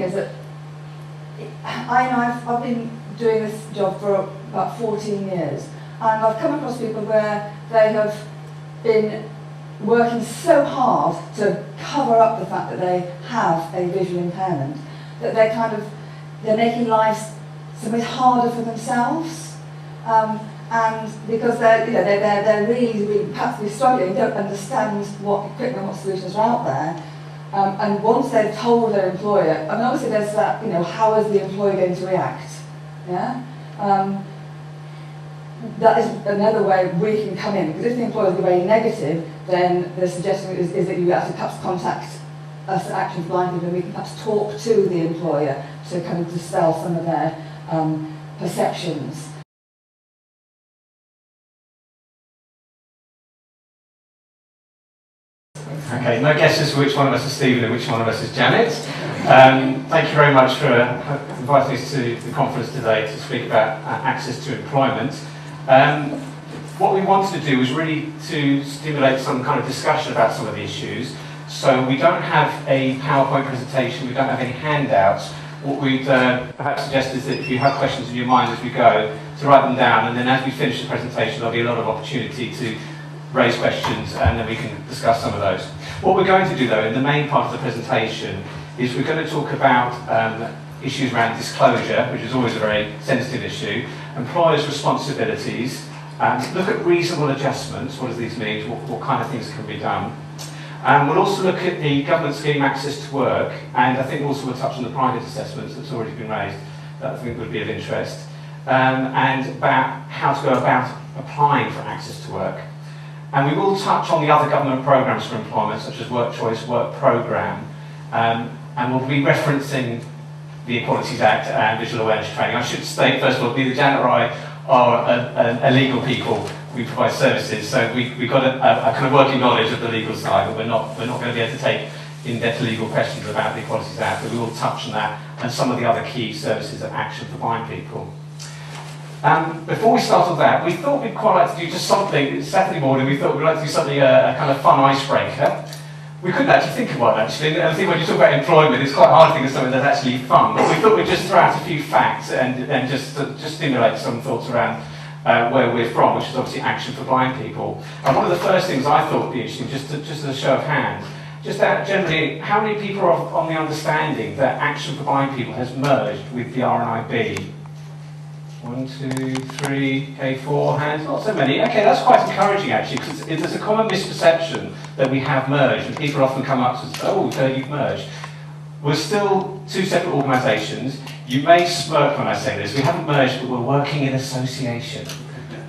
is that I've been doing this job for about 14 years, and I've come across people where they have been working so hard to cover up the fact that they have a visual impairment that they're making life so much harder for themselves, and because they're really practically struggling, don't understand what equipment, what solutions are out there. And once they've told their employer, I mean, obviously there's that, how is the employer going to react? Yeah? That is another way we can come in, because if the employer is very negative, then the suggestion is that you actually perhaps contact us at Action for Blind People, and we can perhaps talk to the employer to kind of dispel some of their perceptions. Okay, no guesses for which one of us is Stephen and which one of us is Janet. Thank you very much for inviting us to the conference today to speak about access to employment. What we wanted to do was really to stimulate some kind of discussion about some of the issues. So we don't have a PowerPoint presentation, we don't have any handouts. What we'd perhaps suggest is that if you have questions in your mind as we go, to write them down, and then as we finish the presentation there'll be a lot of opportunity to raise questions, and then we can discuss some of those. What we're going to do though in the main part of the presentation is we're going to talk about issues around disclosure, which is always a very sensitive issue, employers' responsibilities, look at reasonable adjustments, what do these mean, what kind of things can be done. We'll also look at the government scheme access to work, and I think also we'll touch on the private assessments that's already been raised that I think would be of interest, and about how to go about applying for access to work. And we will touch on the other government programmes for employment, such as Work Choice, Work Programme, and we'll be referencing the Equalities Act and visual awareness training. I should state, first of all, neither Janet or I are legal people. We provide services, so we've got a kind of working knowledge of the legal side, but we're not going to be able to take in-depth legal questions about the Equalities Act, but we will touch on that and some of the other key services of Action for Blind People. Before we start on that, we thought we'd quite like to do just something. It's Saturday morning, we thought we'd like to do something, a kind of fun icebreaker. We couldn't actually think of one, actually, and I think when you talk about employment, it's quite hard to think of something that's actually fun, but we thought we'd just throw out a few facts and just stimulate some thoughts around where we're from, which is obviously Action for Blind People. And one of the first things I thought would be interesting, just as a show of hands, just that generally, how many people are on the understanding that Action for Blind People has merged with the RNIB? 1, 2, 3, okay, 4 hands, not so many. Okay, that's quite encouraging actually, because there's a common misperception that we have merged, and people often come up and say, oh, we've heard you've merged. We're still two separate organisations. You may smirk when I say this, we haven't merged, but we're working in association.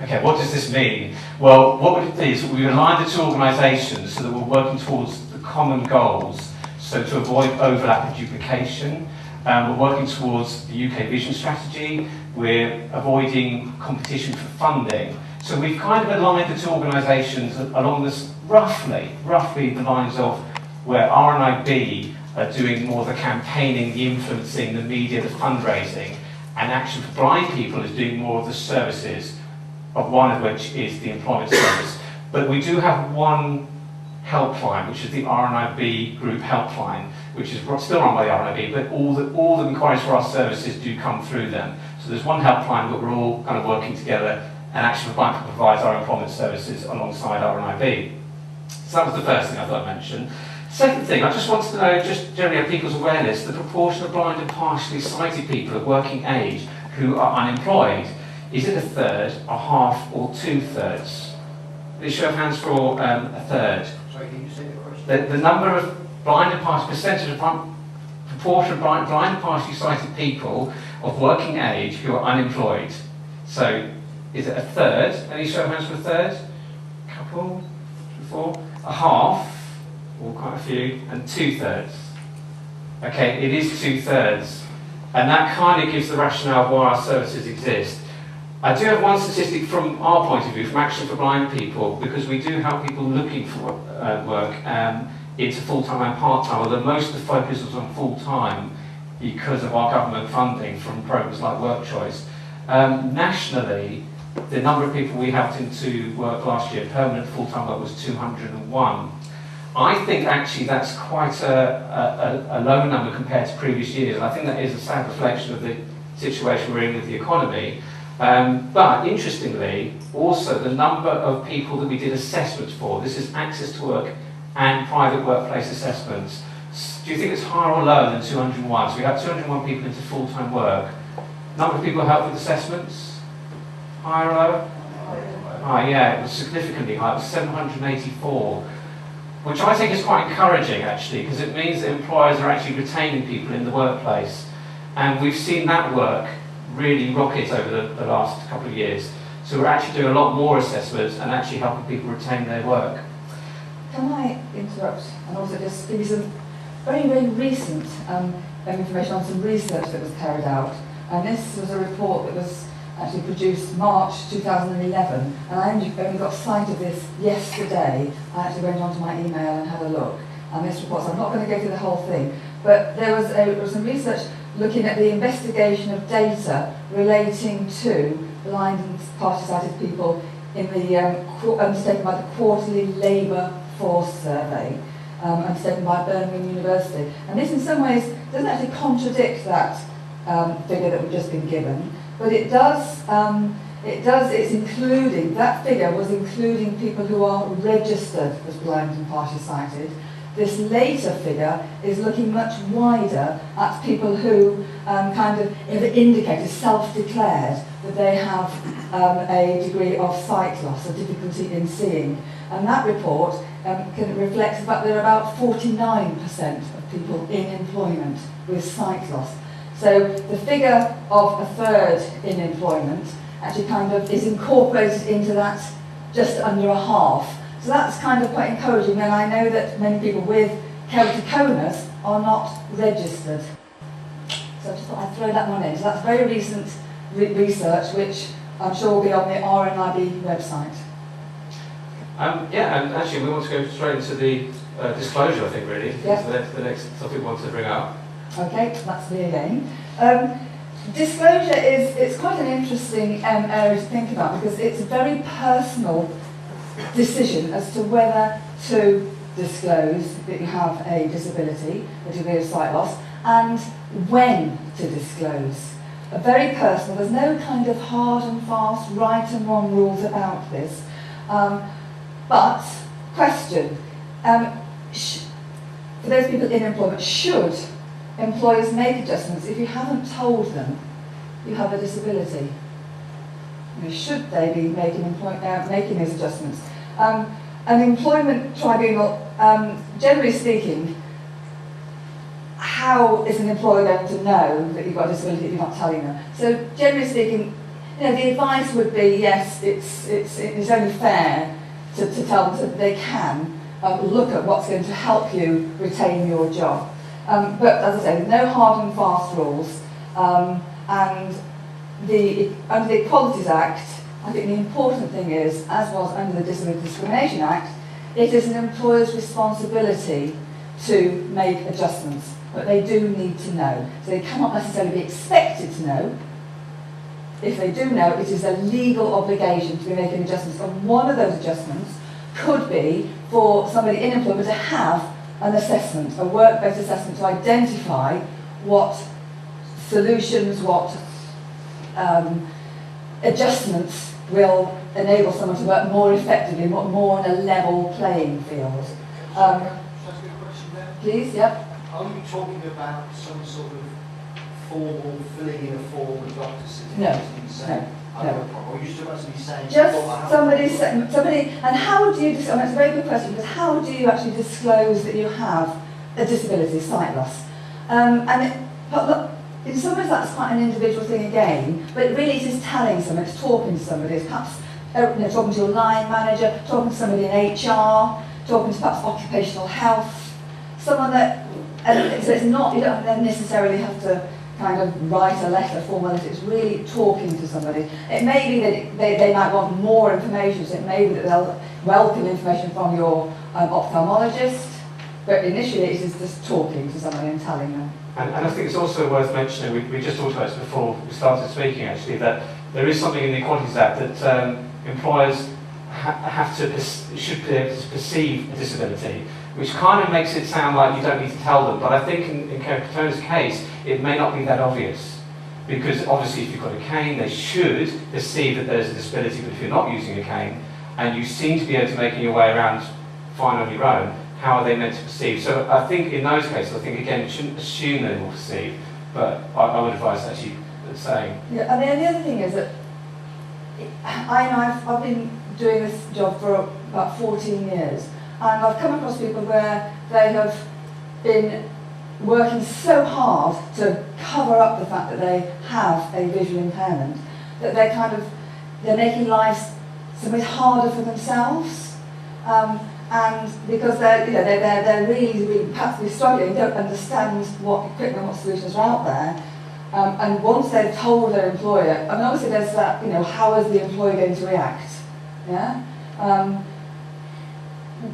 Okay, what does this mean? Well, what it is, we align the two organisations so that we're working towards the common goals, so to avoid overlap and duplication. We're working towards the UK Vision Strategy. We're avoiding competition for funding. So we've kind of aligned the two organisations along this roughly the lines of where RNIB are doing more of the campaigning, the influencing, the media, the fundraising, and Action for Blind People is doing more of the services, of one of which is the employment service. But we do have one helpline, which is the RNIB group helpline, which is still run by the RNIB, but all the inquiries for our services do come through them. So there's one helpline, but we're all kind of working together, and Action for Blind People provides our employment services alongside RNIB. So that was the first thing I thought I'd mention. Second thing, I just wanted to know, just generally of people's awareness, the proportion of blind and partially sighted people of working age who are unemployed. Is it a third, a half, or 2/3? Please show of hands for a third. Sorry, can you say the question? The number of blind and partially, percentage of proportion of blind and partially sighted people of working age who are unemployed. So, is it a third? Any show of hands for a third? A couple, 4, a half, or quite a few, and 2/3. Okay, it is 2/3, and that kind of gives the rationale of why our services exist. I do have one statistic from our point of view, from Action for Blind People, because we do help people looking for work into full-time and part-time, although most of the focus was on full-time because of our government funding from programs like Work Choice. Nationally, the number of people we helped into work last year, permanent full-time work, was 201. I think actually that's quite a low number compared to previous years. And I think that is a sad reflection of the situation we're in with the economy. But interestingly, also the number of people that we did assessments for, this is access to work and private workplace assessments. Do you think it's higher or lower than 201? So we have 201 people into full-time work. Number of people helped with assessments? Higher or lower? Yeah, it was significantly higher. It was 784, which I think is quite encouraging actually, because it means that employers are actually retaining people in the workplace. And we've seen that work really rocket over the last couple of years. So we're actually doing a lot more assessments and actually helping people retain their work. Can I interrupt and also just give you some very, very recent information on some research that was carried out? And this was a report that was actually produced March 2011, and I only got sight of this yesterday. I actually went onto my email and had a look. And this report, so I'm not going to go through the whole thing, but there was some research looking at the investigation of data relating to blind and partially-sighted people in the undertaken by the Quarterly Labour Force Survey, undertaken by Birmingham University. And this in some ways doesn't actually contradict that figure that we've just been given, but it does, it's including, that figure was including people who are registered as blind and partially sighted. This later figure is looking much wider at people who kind of indicated, self-declared, that they have a degree of sight loss, a difficulty in seeing. And that report can reflect the fact that there are about 49% of people in employment with sight loss. So the figure of a third in employment actually kind of is incorporated into that just under a half. So that's kind of quite encouraging, and I know that many people with keratoconus are not registered. So I just thought I'd throw that one in. So that's very recent research, which I'm sure will be on the RNIB website. Yeah, and actually we want to go straight into the disclosure, I think, really. Yeah. The next topic we want to bring up. Okay, that's me again. Disclosure it's quite an interesting area to think about, because it's a very personal decision as to whether to disclose that you have a disability, a degree of sight loss, and when to disclose. Very personal. There's no kind of hard and fast right and wrong rules about this. But, question, for those people in employment, should employers make adjustments if you haven't told them you have a disability? Should they be making these adjustments? An employment tribunal, generally speaking, how is an employer going to know that you've got a disability if you're not telling them? So generally speaking, the advice would be, yes, it's only fair to tell them so that they can look at what's going to help you retain your job. But as I say, no hard and fast rules. And under the Equalities Act, I think the important thing is, as was under the Disability Discrimination Act, it is an employer's responsibility to make adjustments, but they do need to know. So they cannot necessarily be expected to know. If they do know, it is a legal obligation to be making adjustments. And one of those adjustments could be for somebody in employment to have an assessment, a work-based assessment, to identify what solutions, what adjustments will enable someone to work more effectively, more on a level playing field. Should I ask you a question there? Please, yep. Are you talking about some sort of formal filling in a form of doctor's certificate? No. Or are you still actually saying... Just somebody, and how do you, that's a very good question, because how do you actually disclose that you have a disability, sight loss? But look, in some ways that's quite an individual thing again, but really it is telling someone, it's talking to somebody, it's perhaps talking to your line manager, talking to somebody in HR, talking to perhaps occupational health, someone that, so it's not, you don't necessarily have to kind of write a letter, formality, it's really talking to somebody. It may be that they might want more information, so it may be that they'll welcome information from your ophthalmologist, but initially it is just talking to somebody and telling them. And I think it's also worth mentioning, we just talked about this before we started speaking actually, that there is something in the Equalities Act that employers should be able to perceive a disability, which kind of makes it sound like you don't need to tell them. But I think in Katona's case, it may not be that obvious. Because obviously if you've got a cane, they should perceive that there's a disability, but if you're not using a cane, and you seem to be able to make your way around fine on your own, how are they meant to perceive? So I think in those cases, I think again, you shouldn't assume they will perceive, but I would advise actually saying. Yeah, I mean, the other thing is that I know I've been doing this job for about 14 years, and I've come across people where they have been working so hard to cover up the fact that they have a visual impairment that they're making lives so much harder for themselves, and because they're really perhaps struggling, don't understand what equipment, what solutions are out there. And once they've told their employer, I mean, obviously there's that, how is the employer going to react? Yeah?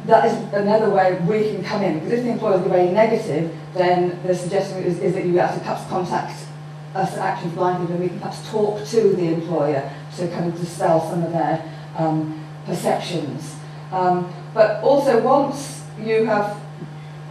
That is another way we can come in, because if the employer is very negative, then the suggestion is that you actually perhaps contact us at Action for Blind People, and we can perhaps talk to the employer to kind of dispel some of their perceptions. But also, once you have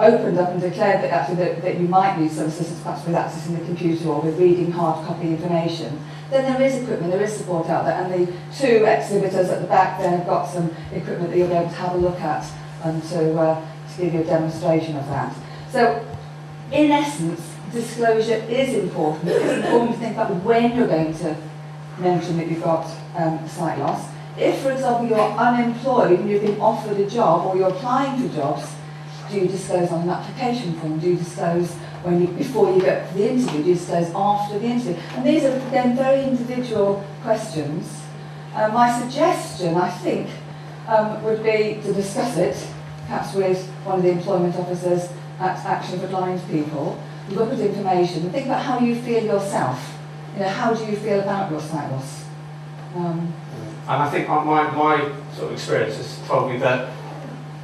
opened up and declared that actually that you might need some assistance, perhaps with accessing the computer or with reading hard copy information, then there is equipment, there is support out there, and the two exhibitors at the back there have got some equipment that you'll be able to have a look at and to give you a demonstration of that. So, in essence, disclosure is important. It's important to think about when you're going to mention that you've got sight loss. If, for example, you're unemployed and you've been offered a job or you're applying for jobs, do you disclose on an application form? Do you disclose before you go to the interview? Do you disclose after the interview? And these are, again, very individual questions. My suggestion, I think, would be to discuss it, perhaps with one of the employment officers at Action for Blind People, look at information and think about how you feel yourself. How do you feel about your sight loss? And I think my sort of experience has told me that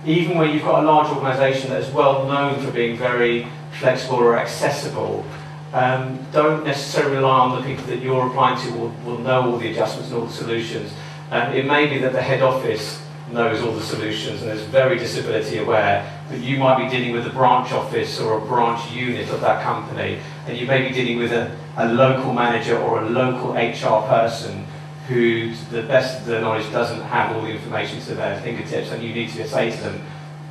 even where you've got a large organisation that is well known for being very flexible or accessible, don't necessarily rely on the people that you're applying to will know all the adjustments and all the solutions. It may be that the head office knows all the solutions and is very disability aware, but you might be dealing with a branch office or a branch unit of that company, and you may be dealing with a local manager or a local HR person who, to the best of their knowledge, doesn't have all the information to their fingertips, and you need to say to them,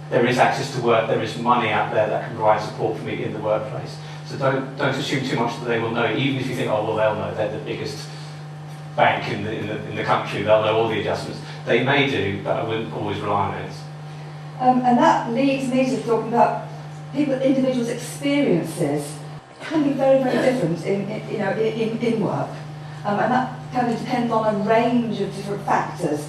there is access to work, there is money out there that can provide support for me in the workplace. So don't assume too much that they will know, even if you think, oh, well, they'll know, they're the biggest bank in the country, they'll know all the adjustments. They may do, but I wouldn't always rely on it. And that leads me to talking about individuals' experiences can be very, very different in work. And that kind of depends on a range of different factors.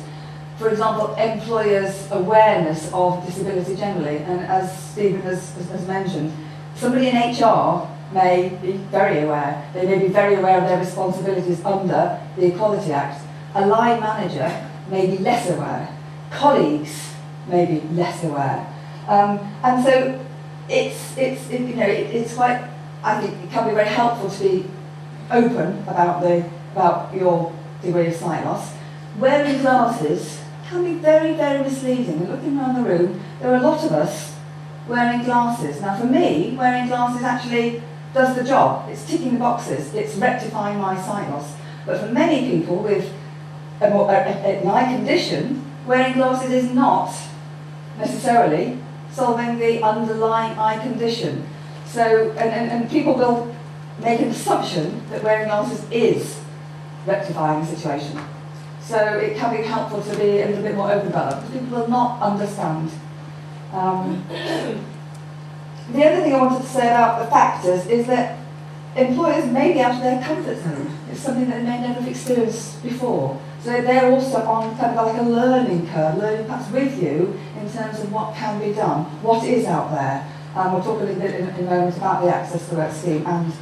For example, employers' awareness of disability generally. And as Stephen has mentioned, somebody in HR may be very aware. They may be very aware of their responsibilities under the Equality Act. A line manager may be less aware. Colleagues may be less aware. And so it's quite, I think it can be very helpful to be open about your degree of sight loss. Wearing glasses can be very, very misleading. And looking around the room, there are a lot of us wearing glasses. Now for me, wearing glasses actually does the job. It's ticking the boxes. It's rectifying my sight loss. But for many people with an eye condition, wearing glasses is not necessarily solving the underlying eye condition. So, and people will make an assumption that wearing glasses is rectifying the situation. So it can be helpful to be a little bit more open about that, because people will not understand. The other thing I wanted to say about the factors is that employers may be out of their comfort zone. It's something that they may never have experienced before. So they're also on kind of like a learning curve, learning perhaps with you in terms of what can be done, what is out there. We'll talk a little bit in a moment about the Access to Work scheme and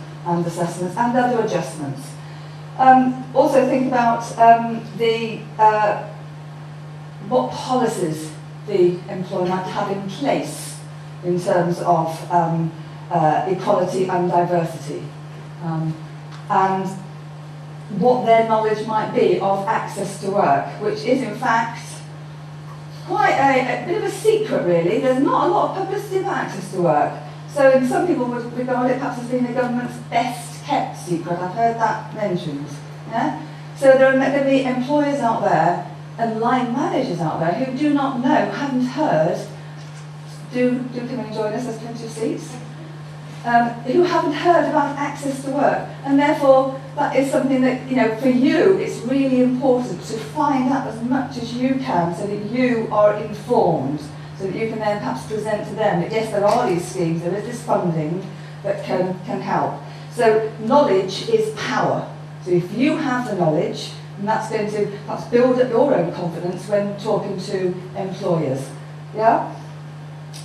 assessments and other adjustments. Also think about what policies the employer might have in place in terms of equality and diversity, and what their knowledge might be of access to work, which is in fact quite a bit of a secret, really. There's not a lot of publicity about access to work. So some people would regard it perhaps as being the government's best kept secret. I've heard that mentioned. Yeah? So there are going to be employers out there and line managers out there who do not know, haven't heard, do come and join us, there's plenty of seats, who haven't heard about access to work. And therefore, that is something that, for you, it's really important to find out as much as you can so that you are informed, so that you can then perhaps present to them that yes, there are these schemes, there is this funding that can help. So knowledge is power. So if you have the knowledge, and that's going to perhaps build up your own confidence when talking to employers. Yeah?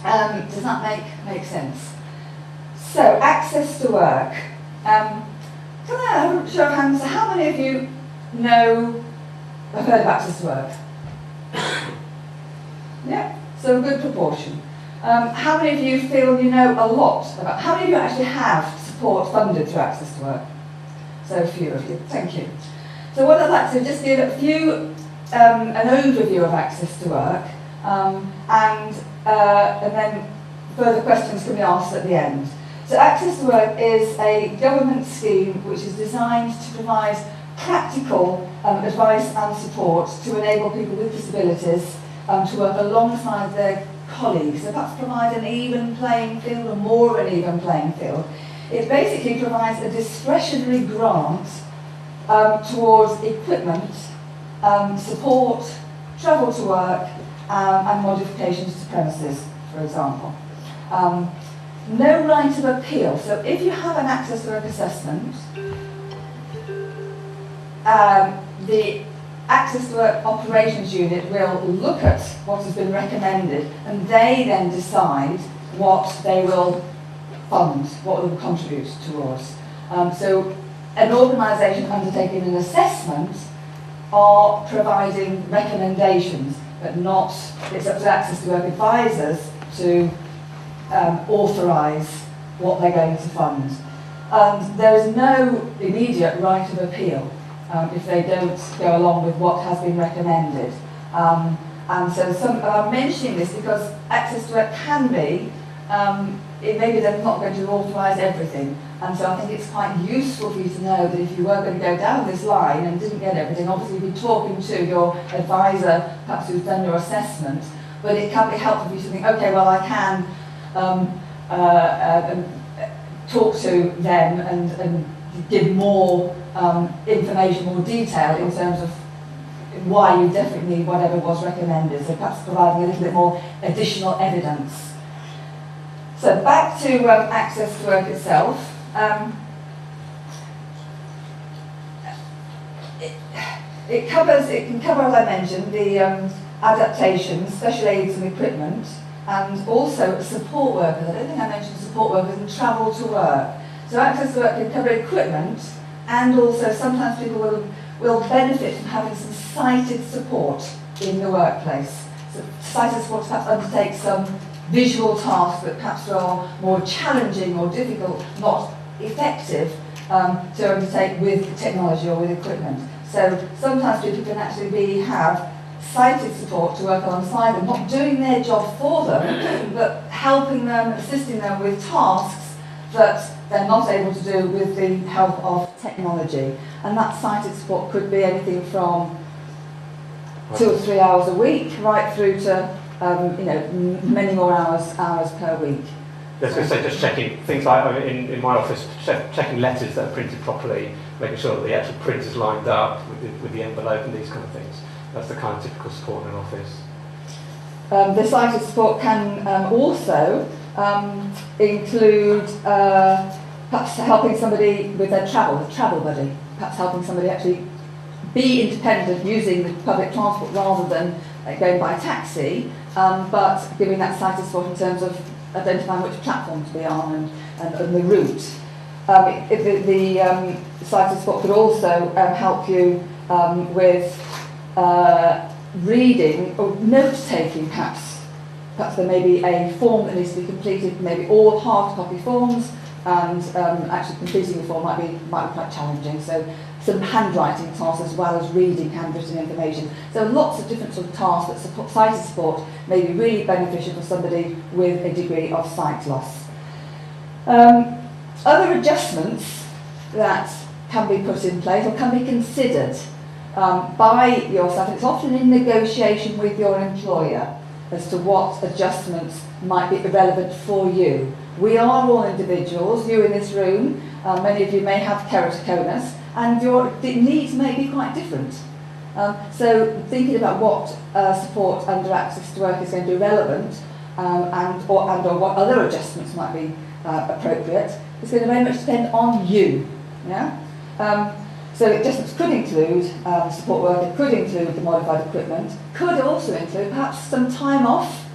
Does that make sense? So, access to work. Can I have a show of hands? How many of you have heard of access to work? Yeah, so a good proportion. How many of you feel you know a lot about, how many of you actually have support funded through access to work? So a few of you, thank you. So what I'd like to do is just give a few, an overview of access to work, and then further questions can be asked at the end. So Access to Work is a government scheme which is designed to provide practical advice and support to enable people with disabilities to work alongside their colleagues. So perhaps provide an even playing field, or more of an even playing field. It basically provides a discretionary grant towards equipment, support, travel to work, and modifications to premises, for example. No right of appeal. So if you have an access to work assessment, the Access to Work Operations Unit will look at what has been recommended, and they then decide what they will fund, what they will contribute towards. So an organisation undertaking an assessment are providing recommendations, but not, it's up to Access to Work advisors to authorise what they're going to fund. And there is no immediate right of appeal if they don't go along with what has been recommended. And so I'm mentioning this because Access to Work can be, maybe they're not going to authorise everything. And so I think it's quite useful for you to know that if you were going to go down this line and didn't get everything, obviously you'd be talking to your advisor, perhaps who's done your assessment, but it can be helpful for you to think, okay, well I can talk to them and give more information, more detail in terms of why you definitely need whatever was recommended, so perhaps providing a little bit more additional evidence. So back to Access to Work itself. It can cover, as I mentioned, the adaptations, special aids and equipment, and also support workers. I don't think I mentioned support workers and travel to work. So Access to Work can cover equipment, and also sometimes people will benefit from having some sighted support in the workplace. So sighted support perhaps undertake some visual tasks that perhaps are more challenging or difficult, not effective to undertake with technology or with equipment. So sometimes people can actually have sighted support to work alongside them, not doing their job for them, but helping them, assisting them with tasks that they're not able to do with the help of technology. And that sighted support could be anything from 2 or 3 hours a week, right through to many more hours per week. I was going to say, just checking things like in my office, checking letters that are printed properly, making sure that the actual print is lined up with the envelope and these kind of things. That's the kind of typical support in an office. The sighted support can also include perhaps helping somebody with their travel, a travel buddy, perhaps helping somebody actually be independent using the public transport rather than going by taxi, but giving that sighted support in terms of identifying which platform to be on and the route. The sighted support could also help you with reading or note-taking, perhaps. Perhaps there may be a form that needs to be completed, maybe all hard copy forms and actually completing the form might be quite challenging. So some handwriting tasks as well as reading handwritten information. So lots of different sort of tasks that support sighted support may be really beneficial for somebody with a degree of sight loss. Other adjustments that can be put in place or can be considered by yourself, and it's often in negotiation with your employer as to what adjustments might be relevant for you. We are all individuals, you in this room, many of you may have keratoconus, and your needs may be quite different. So thinking about what support under Access to Work is going to be relevant or what other adjustments might be appropriate is going to very much depend on you. Yeah? So adjustments could include support work, it could include the modified equipment, could also include perhaps some time off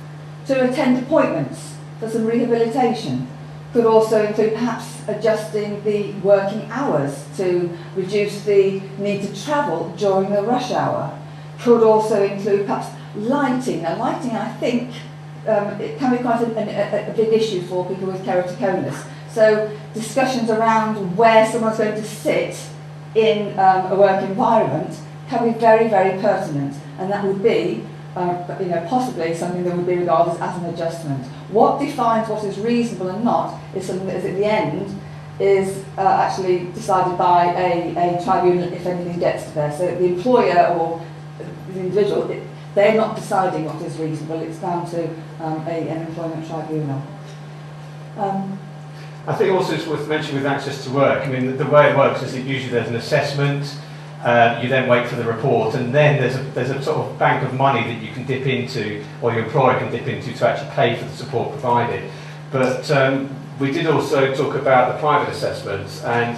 to attend appointments for some rehabilitation. Could also include perhaps adjusting the working hours to reduce the need to travel during the rush hour. Could also include perhaps lighting. Now lighting, I think, it can be quite a big issue for people with keratoconus. So discussions around where someone's going to sit in a work environment can be very, very pertinent, and that would be possibly something that would be regarded as an adjustment. What defines what is reasonable and not is something that is at the end is actually decided by a tribunal if anything gets to there. So the employer or the individual, they're not deciding what is reasonable, it's down to an employment tribunal. I think also it's worth mentioning with Access to Work, I mean, the way it works is that usually there's an assessment, you then wait for the report, and then there's a sort of bank of money that you can dip into, or your employer can dip into, to actually pay for the support provided. But we did also talk about the private assessments, and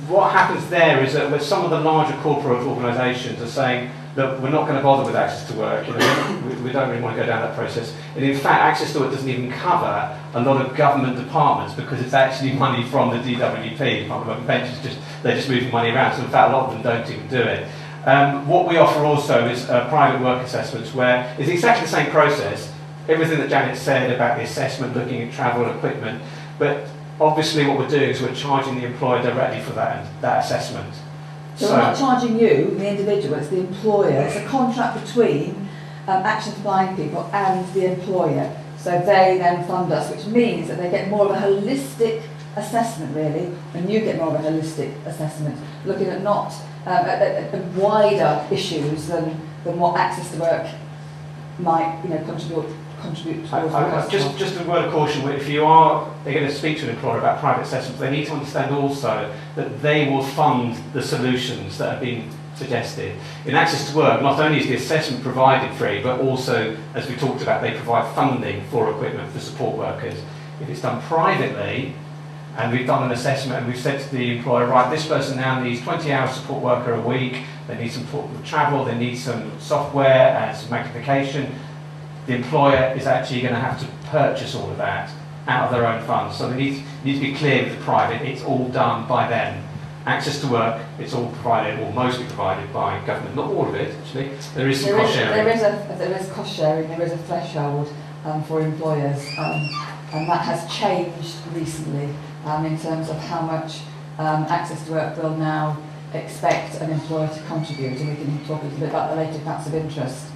what happens there is that with some of the larger corporate organisations are saying, look, we're not going to bother with Access to Work, we don't really want to go down that process. And in fact, Access to Work doesn't even cover a lot of government departments because it's actually money from the DWP, Department of Work and Pensions, they're just moving money around, so in fact a lot of them don't even do it. What we offer also is private work assessments, where it's exactly the same process, everything that Janet said about the assessment, looking at travel and equipment, but obviously what we're doing is we're charging the employer directly for that assessment. So we're not charging you, the individual, it's the employer. It's a contract between Action for Blind People and the employer. So they then fund us, which means that they get more of a holistic assessment, really, and you get more of a holistic assessment, looking at not at wider issues than what Access to Work might contribute towards. Just a word of caution, if you are going to speak to an employer about private assessments, they need to understand also that they will fund the solutions that are being suggested. In Access to Work, not only is the assessment provided free, but also, as we talked about, they provide funding for equipment for support workers. If it's done privately, and we've done an assessment and we've said to the employer, right, this person now needs 20 hours support worker a week, they need some travel, they need some software and some magnification, the employer is actually going to have to purchase all of that out of their own funds. So they need to be clear with the private, it's all done by them. Access to Work, it's all provided, or mostly provided by government. Not all of it, actually. There is some cost sharing. There is cost sharing, there is a threshold for employers, and that has changed recently in terms of how much Access to Work will now expect an employer to contribute, and we can talk a little bit about that later if that's of interest.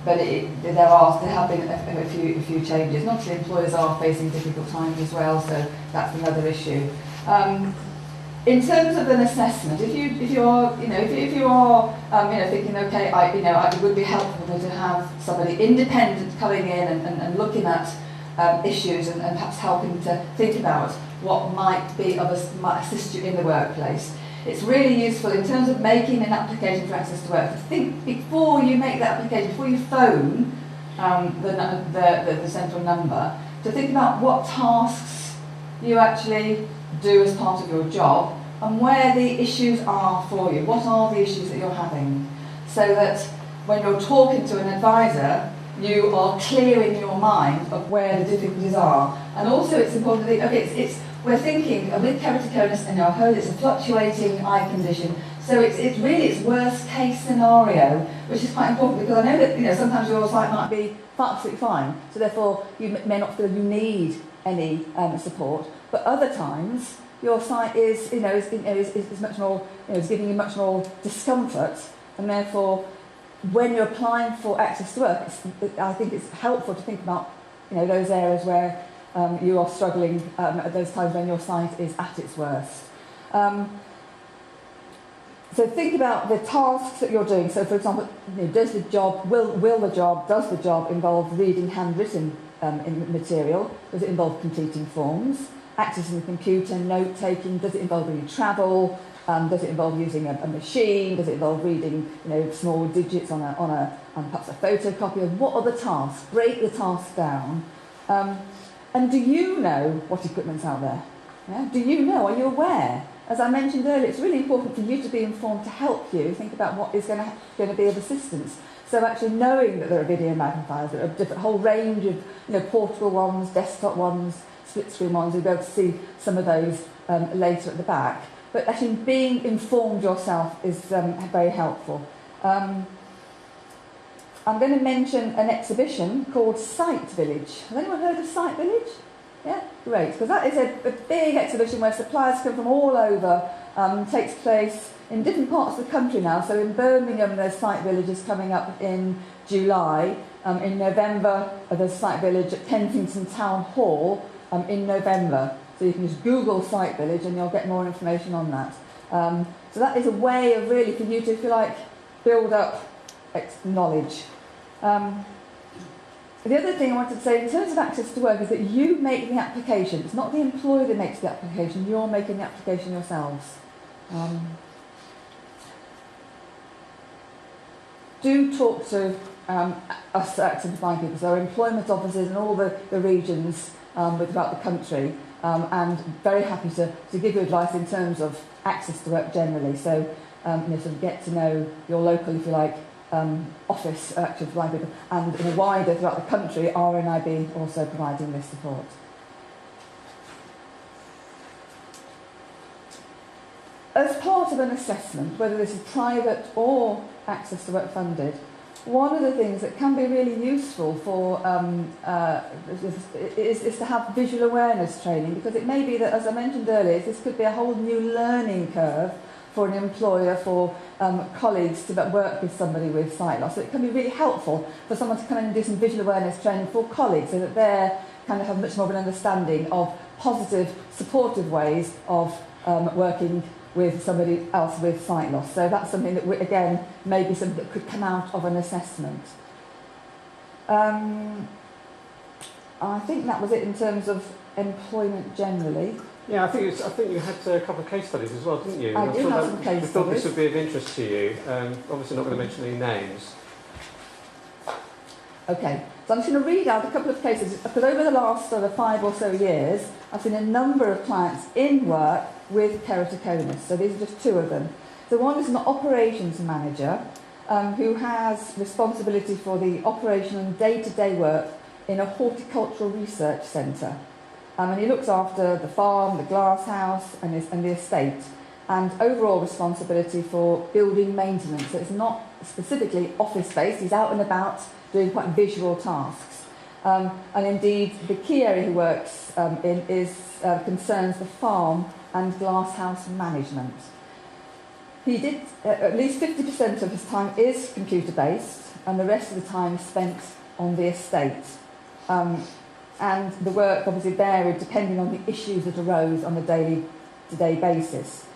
But there have been a few changes. Not that employers are facing difficult times as well, so that's another issue. In terms of an assessment, if you are thinking, okay, it would be helpful to have somebody independent coming in and looking at issues and perhaps helping to think about what might assist you in the workplace. It's really useful in terms of making an application for Access to Work to think before you make that application, before you phone the central number, to think about what tasks you actually do as part of your job and where the issues are for you. What are the issues that you're having? So that when you're talking to an advisor, you are clear in your mind of where the difficulties are. And also it's important to think, okay, we're thinking with keratoconus, and I've heard it's a fluctuating eye condition, so it's really worst case scenario, which is quite important, because I know that sometimes your sight might be absolutely fine, so therefore you may not feel you need any support. But other times, your sight is, is much more, is giving you much more discomfort, and therefore, when you're applying for access to work, I think it's helpful to think about, those areas where you are struggling at those times when your sight is at its worst. So think about the tasks that you're doing. So, for example, does the job involve reading handwritten material? Does it involve completing forms? Accessing the computer, note-taking? Does it involve any travel? Does it involve using a machine? Does it involve reading, small digits on perhaps a photocopier? What are the tasks? Break the tasks down. And do you know what equipment's out there? Yeah? Do you know? Are you aware? As I mentioned earlier, it's really important for you to be informed to help you think about what is going to be of assistance. So actually knowing that there are video magnifiers, there are a whole range of portable ones, desktop ones, split screen ones. You'll be able to see some of those later at the back. But actually being informed yourself is very helpful. I'm going to mention an exhibition called Sight Village. Has anyone heard of Sight Village? Yeah, great, because that is a big exhibition where suppliers come from all over, takes place in different parts of the country now. So in Birmingham, there's Sight Village is coming up in July. In November, there's Sight Village at Kensington Town Hall in November. So you can just Google Sight Village and you'll get more information on that. So that is a way of really for you to, if you like, build up knowledge. The other thing I wanted to say in terms of access to work is that you make the application. It's not the employer that makes the application, you're making the application yourselves. Do talk to us Access to Blind people, so our employment officers in all the regions throughout the country, and very happy to give you advice in terms of access to work generally. So sort of get to know your local, if you like, office Access to Blind people, and in a wider throughout the country, RNIB also providing this support. As part of an assessment, whether this is private or Access to Work funded, one of the things that can be really useful for is to have visual awareness training, because it may be that, as I mentioned earlier, this could be a whole new learning curve for an employer, for colleagues to work with somebody with sight loss. So it can be really helpful for someone to come in and do some visual awareness training for colleagues, so that they're kind of have much more of an understanding of positive, supportive ways of working with somebody else with sight loss. So that's something that, again, maybe something that could come out of an assessment. I think that was it in terms of employment generally. Yeah, I think you had a couple of case studies as well, didn't you? I do have some case studies. I thought this would be of interest to you. Obviously not going to mention any names. Okay, so I'm just going to read out a couple of cases, because over the last sort of 5 or so years, I've seen a number of clients in work with keratoconus. So these are just 2 of them. So one is an operations manager who has responsibility for the operation and day-to-day work in a horticultural research centre. And he looks after the farm, the glass house and the estate, and overall responsibility for building maintenance. So it's not specifically office-based, he's out and about doing quite visual tasks. And indeed, the key area he works in concerns the farm and glasshouse management. He did, at least 50% of his time is computer-based, and the rest of the time spent on the estate. And the work obviously varied depending on the issues that arose on a day-to-day basis.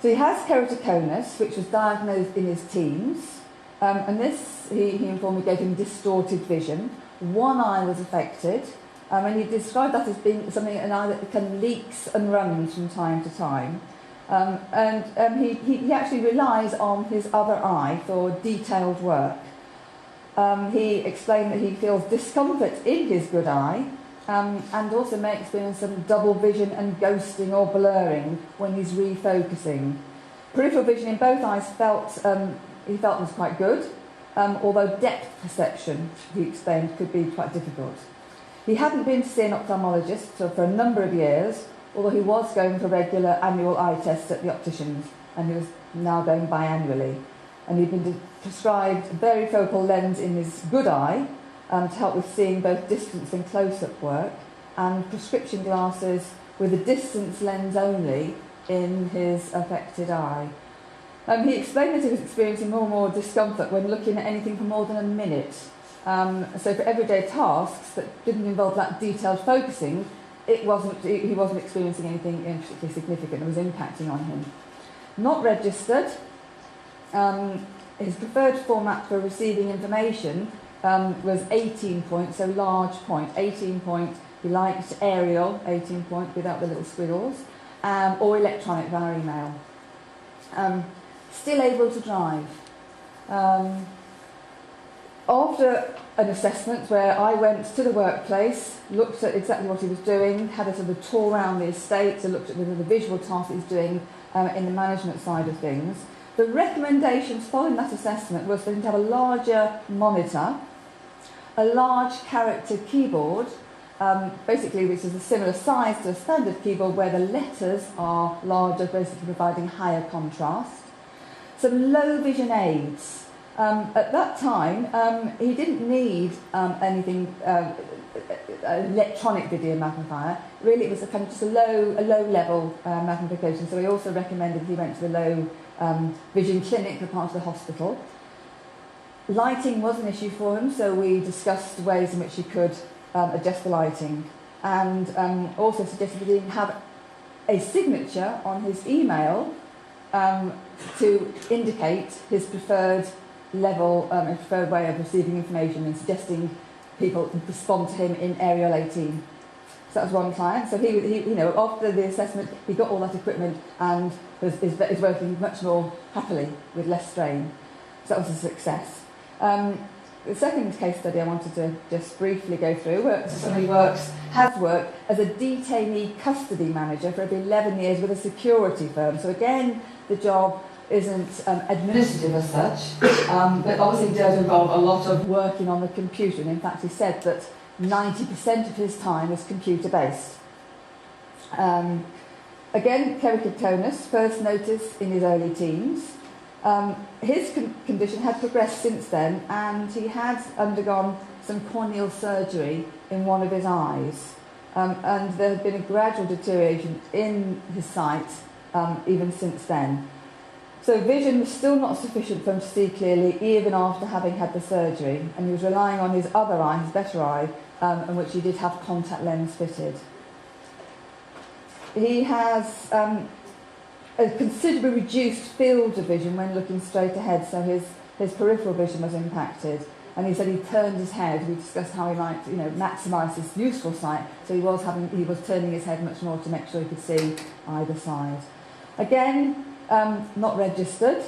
So he has keratoconus, which was diagnosed in his teens, and this, he informed me, gave him distorted vision. One eye was affected, and he described that as being something, an eye that kind of leaks and runs from time to time. He actually relies on his other eye for detailed work. He explained that he feels discomfort in his good eye, and also may experience some double vision and ghosting or blurring when he's refocusing. Peripheral vision in both eyes he felt was quite good, although depth perception, he explained, could be quite difficult. He hadn't been to see an ophthalmologist for a number of years, although he was going for regular annual eye tests at the opticians, and he was now going biannually. And he'd been prescribed a varifocal lens in his good eye to help with seeing both distance and close-up work. and prescription glasses with a distance lens only in his affected eye. He explained that he was experiencing more and more discomfort when looking at anything for more than a minute. So for everyday tasks that didn't involve that detailed focusing, he wasn't experiencing anything particularly significant that was impacting on him. Not registered. His preferred format for receiving information was 18 point, so large point. 18 point, he liked Arial, 18 point, without the little squiggles, or electronic via email. Still able to drive. After an assessment where I went to the workplace, looked at exactly what he was doing, had a sort of tour around the estate, so looked at the visual tasks he's doing in the management side of things. The recommendations following that assessment was for him to have a larger monitor, a large character keyboard, basically which is a similar size to a standard keyboard where the letters are larger, basically providing higher contrast. Some low vision aids. At that time, he didn't need anything, electronic video magnifier. Really, it was a kind of just a low level magnification. So he also recommended he went to the low vision clinic for part of the hospital. Lighting was an issue for him, so we discussed ways in which he could adjust the lighting, and also suggested that he have a signature on his email to indicate his preferred level, a preferred way of receiving information, and suggesting people respond to him in Arial 18. So that was one client. So he after the assessment, he got all that equipment and is working much more happily with less strain. So that was a success. The second case study I wanted to just briefly go through, somebody has worked as a detainee custody manager for over 11 years with a security firm. So again, the job isn't administrative as such, but obviously does involve a lot of working on the computer. And in fact, he said that 90% of his time is computer-based. Again, keratoconus, first noticed in his early teens. His condition had progressed since then, and he had undergone some corneal surgery in one of his eyes. And there had been a gradual deterioration in his sight even since then. So vision was still not sufficient for him to see clearly, even after having had the surgery, and he was relying on his other eye, his better eye, in which he did have contact lens fitted. He has a considerably reduced field of vision when looking straight ahead, so his peripheral vision was impacted. And he said he turned his head. We discussed how he might, maximise his useful sight. So he was turning his head much more to make sure he could see either side. Again, not registered,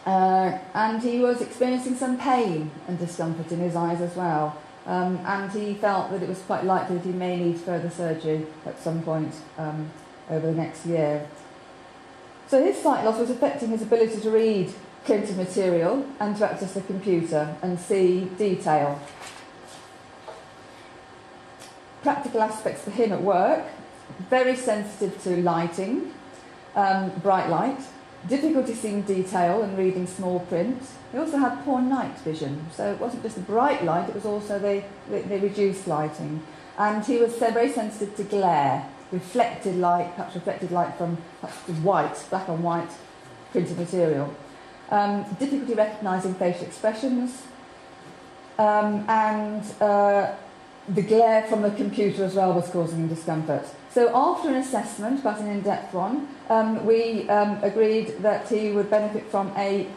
and he was experiencing some pain and discomfort in his eyes as well, and he felt that it was quite likely that he may need further surgery at some point over the next year. So his sight loss was affecting his ability to read printed material and to access the computer and see detail. Practical aspects for him at work: very sensitive to lighting, bright light, difficulty seeing detail and reading small print. He also had poor night vision, so it wasn't just the bright light, it was also the reduced lighting. And he was very sensitive to glare, reflected light from perhaps black and white printed material. Difficulty recognising facial expressions, and the glare from the computer as well was causing him discomfort. So after an assessment, quite an in-depth one, we agreed that he would benefit from a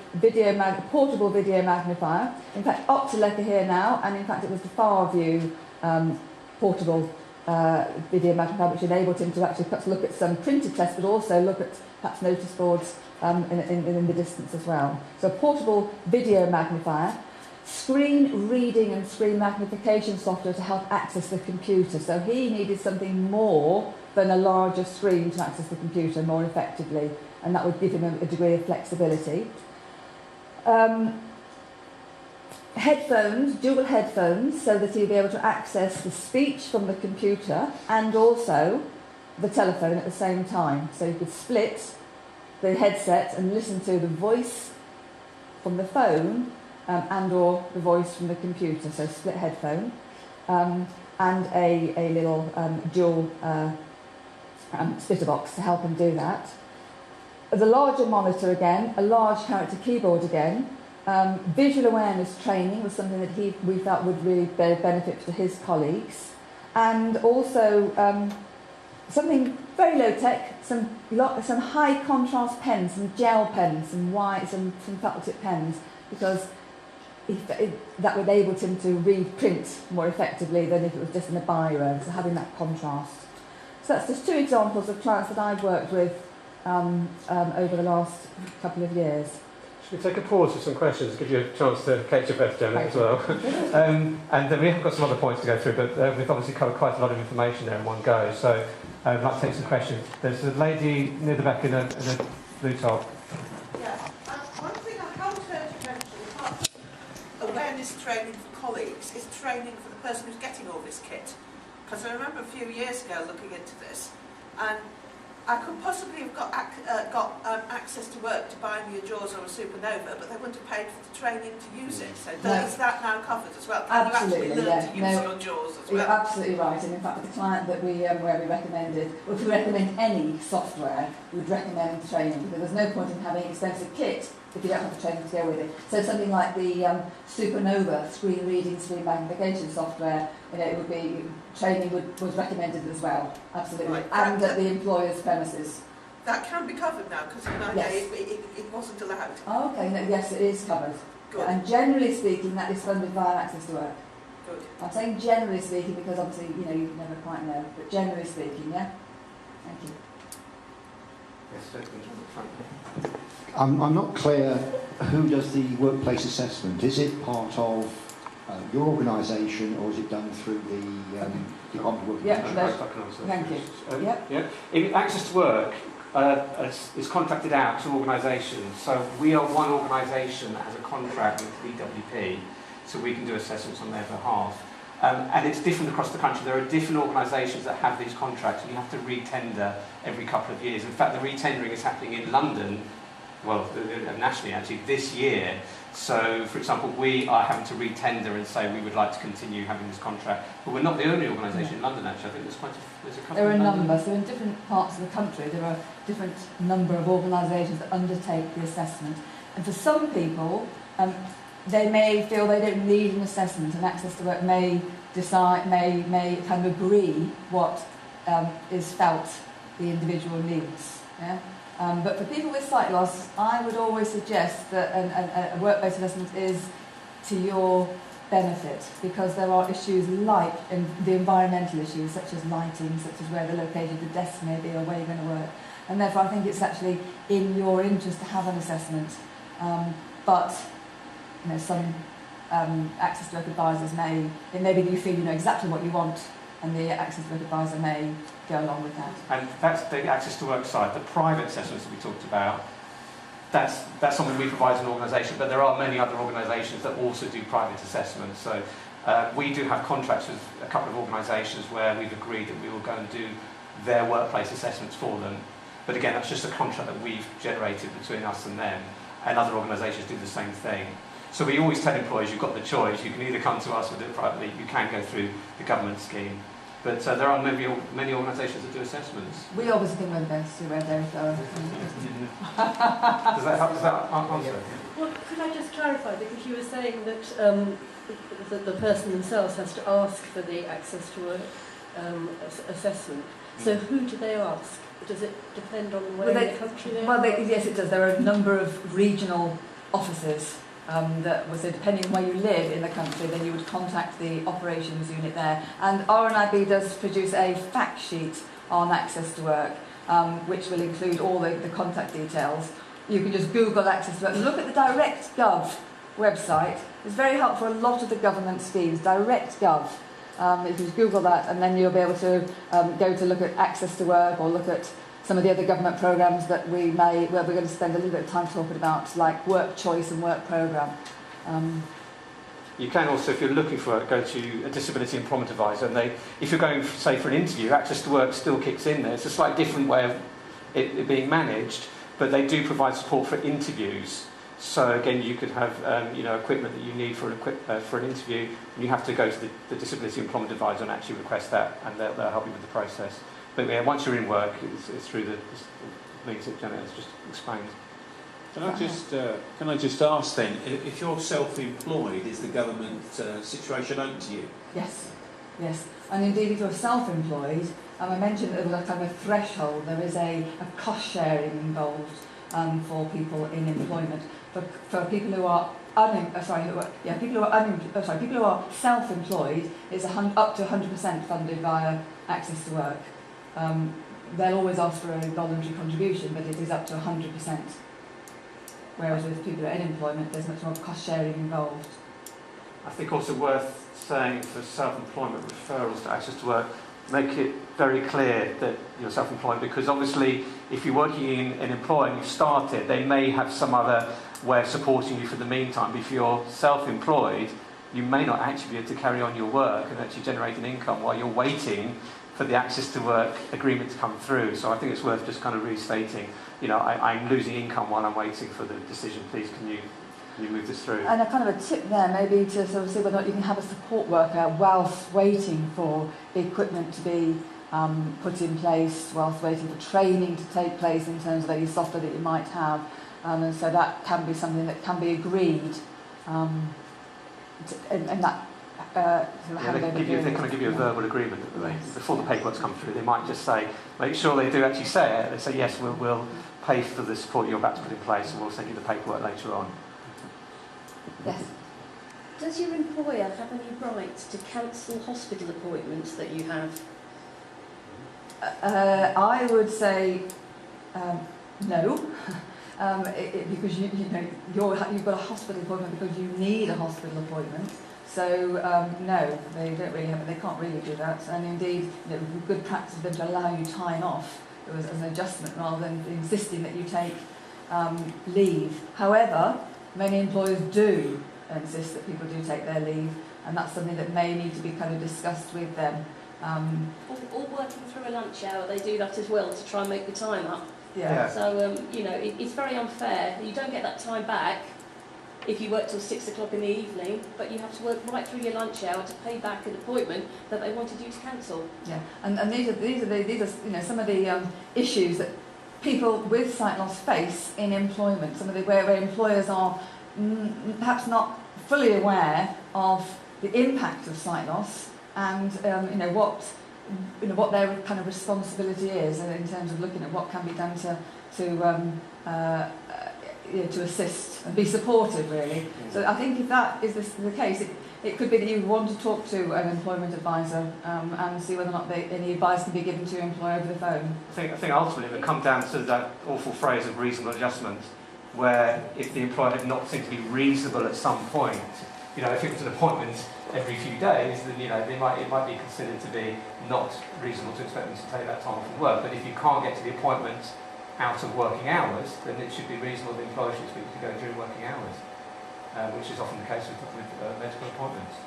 portable video magnifier. In fact, Optileca here now, and in fact it was the FarView portable video magnifier which enabled him to actually perhaps look at some printed tests, but also look at perhaps notice boards in the distance as well. So a portable video magnifier, screen reading and screen magnification software to help access the computer. So he needed something more than a larger screen to access the computer more effectively, and that would give him a degree of flexibility. Headphones, dual headphones, so that he'd be able to access the speech from the computer and also the telephone at the same time. So he could split the headset and listen to the voice from the phone and or the voice from the computer, so split headphone. and a little dual splitter box to help him do that. The larger monitor again, a large character keyboard again. Visual awareness training was something that we felt would really benefit to his colleagues. And also something very low tech, some high contrast pens, some gel pens, some felt tip pens, because that would enable him to read print more effectively than if it was just in a biro, so having that contrast. So that's just two examples of clients that I've worked with over the last couple of years. Should we take a pause for some questions, give you a chance to catch your breath, Janet, as well? And then we have got some other points to go through, but we've obviously covered quite a lot of information there in one go, so I'd like to take some questions. There's a lady near the back in a blue top. Yeah, one thing I haven't heard you mention, apart from awareness training for colleagues, is training for the person who's getting all this kit. Because I remember a few years ago looking into this, and I could possibly have got access to work to buy me a Jaws or a Supernova, but they wouldn't have paid for the training to use it. So is that now covered as well? Can Absolutely, you actually learn to use your Jaws as well? You're absolutely right, and in fact the client that where we recommended, well, if we recommend any software, we would recommend training, because there's no point in having expensive kit if you don't have the training to go with it. So something like the Supernova screen reading, screen magnification software, it would be training was recommended as well, absolutely, right. And at the employer's premises. That can be covered now, because in my day it wasn't allowed. Oh, okay, no, yes, it is covered. Good. And generally speaking, that is funded via Access to Work. Good. I'm saying generally speaking because obviously you never quite know, but generally speaking, yeah. Thank you. Yes, I'm not clear who does the workplace assessment. Is it part of your organisation, or is it done through the Department of Work? Thank you. In Access to Work is contracted out to organisations. So we are one organisation that has a contract with DWP, so we can do assessments on their behalf. And it's different across the country. There are different organisations that have these contracts, and you have to re-tender every couple of years. In fact, the re-tendering is happening in London, well, nationally actually, this year. So, for example, we are having to re-tender and say we would like to continue having this contract. But we're not the only organisation in London, actually. I think there's a couple. There are a number. So in different parts of the country, there are different number of organisations that undertake the assessment. And for some people, they may feel they don't need an assessment, and Access to Work may kind of agree what is felt the individual needs. Yeah? But for people with sight loss, I would always suggest that a work-based assessment is to your benefit, because there are issues like the environmental issues, such as lighting, such as where the location of the desk may be or where you're going to work. And therefore I think it's actually in your interest to have an assessment. But some Access to Work advisors maybe you feel you know exactly what you want, and the Access to Work advisor may go along with that. And that's the Access to Work side. The private assessments that we talked about, that's something we provide as an organisation, but there are many other organisations that also do private assessments. So we do have contracts with a couple of organisations where we've agreed that we will go and do their workplace assessments for them. But again, that's just a contract that we've generated between us and them, and other organisations do the same thing. So we always tell employees, you've got the choice. You can either come to us or do it privately. You can go through the government scheme. But there are many organisations that do assessments. We obviously think we're the best, we're very thorough. Does that answer? Well, could I just clarify, because you were saying that the person themselves has to ask for the Access to Work assessment. So who do they ask? Does it depend on where in the country they are? Yes, it does. There are a number of regional offices so depending on where you live in the country, then you would contact the operations unit there. And RNIB does produce a fact sheet on Access to Work, which will include all the contact details. You can just Google Access to Work. Look at the DirectGov website. It's very helpful for a lot of the government schemes. DirectGov. If you just Google that, and then you'll be able to go to look at Access to Work, or look at some of the other government programmes that we're going to spend a little bit of time talking about, like Work Choice and Work Programme. You can also, if you're looking for work, go to a Disability Employment Advisor, and if you're going, say, for an interview, Access to Work still kicks in there. It's a slightly different way of it being managed, but they do provide support for interviews. So again, you could have equipment that you need for an interview, and you have to go to the Disability Employment Advisor and actually request that, and they'll help you with the process. But yeah, once you're in work, it's through the means that Janet has just explained. Can I just ask then, if you're self-employed, is the government situation open to you? Yes, yes. And indeed, if you're self-employed, I mentioned that there's a kind of threshold. There is a cost sharing involved for people in employment. For people who are people who are self-employed, it's up to 100% funded via Access to Work. They'll always ask for a voluntary contribution, but it is up to 100%. Whereas with people who are in employment, there's much more cost sharing involved. I think also worth saying for self-employment referrals to Access to Work, make it very clear that you're self-employed, because obviously if you're working in an employer and you've started, they may have some other way of supporting you for the meantime. But if you're self-employed, you may not actually be able to carry on your work and actually generate an income while you're waiting for the Access to Work agreement to come through. So I think it's worth just kind of restating, I'm losing income while I'm waiting for the decision. Please, can you move this through? And a kind of a tip there, maybe to sort of see whether or not you can have a support worker whilst waiting for the equipment to be put in place, whilst waiting for training to take place in terms of any software that you might have. And so that can be something that can be agreed, and that they kind of give you a verbal agreement before the paperwork's come through. They might just say, make sure they do actually say it. They say, yes, we'll pay for the support you're about to put in place, and we'll send you the paperwork later on. Yes. Does your employer have any rights to cancel hospital appointments that you have? I would say no. Because you've got a hospital appointment because you need a hospital appointment. So no, they don't really have it. They can't really do that. And indeed, good practice for them to allow you time off as an adjustment rather than insisting that you take leave. However, many employers do insist that people do take their leave, and that's something that may need to be kind of discussed with them. Or working through a lunch hour, they do that as well to try and make the time up. Yeah. So, it's very unfair. You don't get that time back if you work till 6 o'clock in the evening, but you have to work right through your lunch hour to pay back an appointment that they wanted you to cancel. Yeah, and these are some of the issues that people with sight loss face in employment. Some of the where employers are perhaps not fully aware of the impact of sight loss and what their kind of responsibility is in terms of looking at what can be done to assist and be supportive, really. So I think if that is the case, it could be that you want to talk to an employment advisor and see whether or not any advice can be given to your employer over the phone. I think ultimately it would come down to that awful phrase of reasonable adjustment, where if the employer had not seemed to be reasonable at some point, if it was an appointment every few days, then it might be considered to be not reasonable to expect them to take that time off from work. But if you can't get to the appointment out of working hours, then it should be reasonable the employer should expect you to go during working hours, which is often the case with medical appointments.